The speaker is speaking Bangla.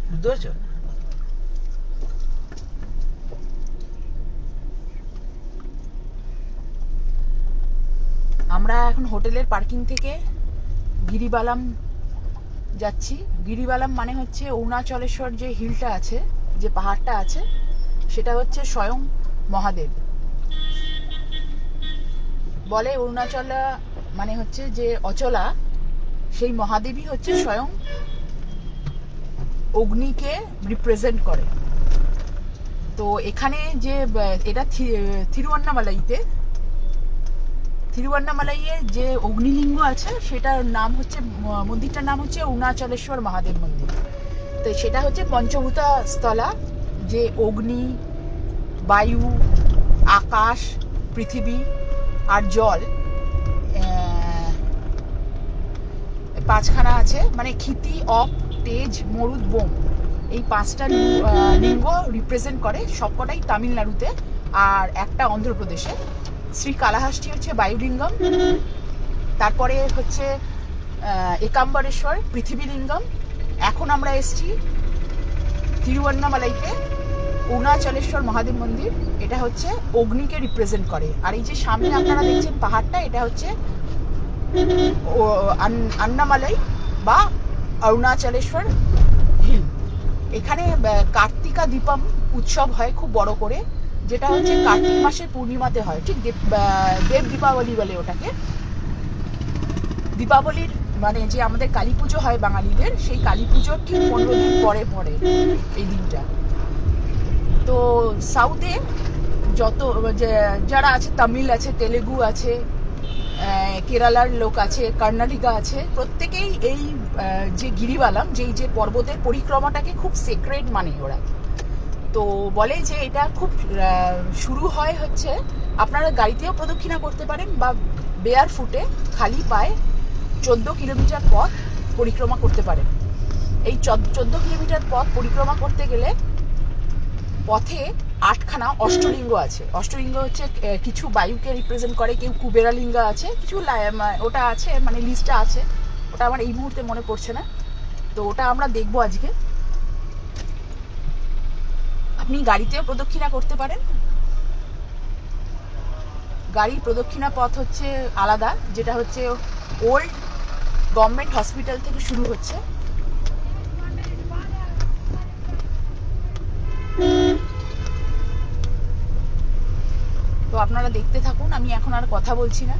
বুঝতে পারছো? আমরা এখন হোটেলের পার্কিং থেকে গিরিবালাম যাচ্ছি। গিরিবালাম মানে হচ্ছে অরুণাচলেশ্বর যে হিলটা আছে, যে পাহাড়টা আছে, সেটা হচ্ছে স্বয়ং মহাদেব। বলে অরুণাচলা মানে হচ্ছে যে অচলা, সেই মহাদেবী হচ্ছে স্বয়ং অগ্নিকে রিপ্রেজেন্ট করে। তো এখানে যে এটা থিরুয়ান্নামালাইতে, থিরুয়ান্নামালাইয়ে যে অগ্নিলিঙ্গ আছে সেটার নাম হচ্ছে, মন্দিরটার নাম হচ্ছে অরুণাচলেশ্বর মহাদেব মন্দির। তো সেটা হচ্ছে পঞ্চভূতা স্থলা, যে অগ্নি, বায়ু, আকাশ, পৃথিবী আর জল, পাঁচখানা আছে, মানে ক্ষিতি, অপ, তেজ, মরুদ, বোম, এই পাঁচটা লিঙ্গ রিপ্রেজেন্ট করে। সবকটাই তামিলনাড়ুতে আর একটা অন্ধ্রপ্রদেশে। শ্রী কালাহাসটি হচ্ছে বায়ুলিঙ্গম, তারপরে হচ্ছে একাম্বরেশ্বর পৃথিবীলিঙ্গম। এখন আমরা এসছি তিরুবন্নামালাইতে অরুণাচলেশ্বর মহাদেব মন্দির, এটা হচ্ছে অগ্নিকে রিপ্রেজেন্ট করে। আর এই যে সামনে আপনারা দেখছেন পাহাড়টা, এটা হচ্ছে আন্নামালাই বা অরুণাচলেশ্বর হিল। এখানে কার্তিকা দীপম উৎসব হয় খুব বড় করে, যেটা হচ্ছে কার্তিক মাসের পূর্ণিমাতে হয়। ঠিক দেব দীপাবলি বলে ওটাকে। দীপাবলির মানে যে আমাদের কালী পুজো হয় বাঙালিদের, সেই কালী পুজোর ঠিক 15 দিন পরে পরে এই দিনটা। তো সাউথে যত যারা আছে, তামিল আছে, তেলেগু আছে, কেরালার লোক আছে, কর্ণাটকা আছে, প্রত্যেকেই এই যে গিরিবালাম, যেই যে পর্বতের পরিক্রমাটাকে খুব সেক্রেট মানে ওরা। তো বলে যে এটা খুব শুরু হয় হচ্ছে, আপনারা গাড়িতেও প্রদক্ষিণা করতে পারেন বা বেয়ার ফুটে খালি পায়ে 14 কিলোমিটার পথ পরিক্রমা করতে পারেন। এই 14 কিলোমিটার পথ পরিক্রমা করতে গেলে পথে 8খানা অষ্টলিঙ্গ আছে। অষ্টলিঙ্গ হচ্ছে কিছু বায়ুকে রিপ্রেজেন্ট করে, কেউ কুবেরা লিঙ্গ আছে, কিছু ওটা আছে, মানে লিস্টটা আছে, ওটা আমার এই মুহূর্তে মনে পড়ছে না। তো ওটা আমরা দেখবো আজকে। আপনি গাড়িতেও প্রদক্ষিণা করতে পারেন। গাড়ির প্রদক্ষিণা পথ হচ্ছে আলাদা, যেটা হচ্ছে ওল্ড গভর্নমেন্ট হসপিটাল থেকে শুরু হচ্ছে। তো আপনারা দেখতে থাকুন, আমি এখন আর কথা বলছি না।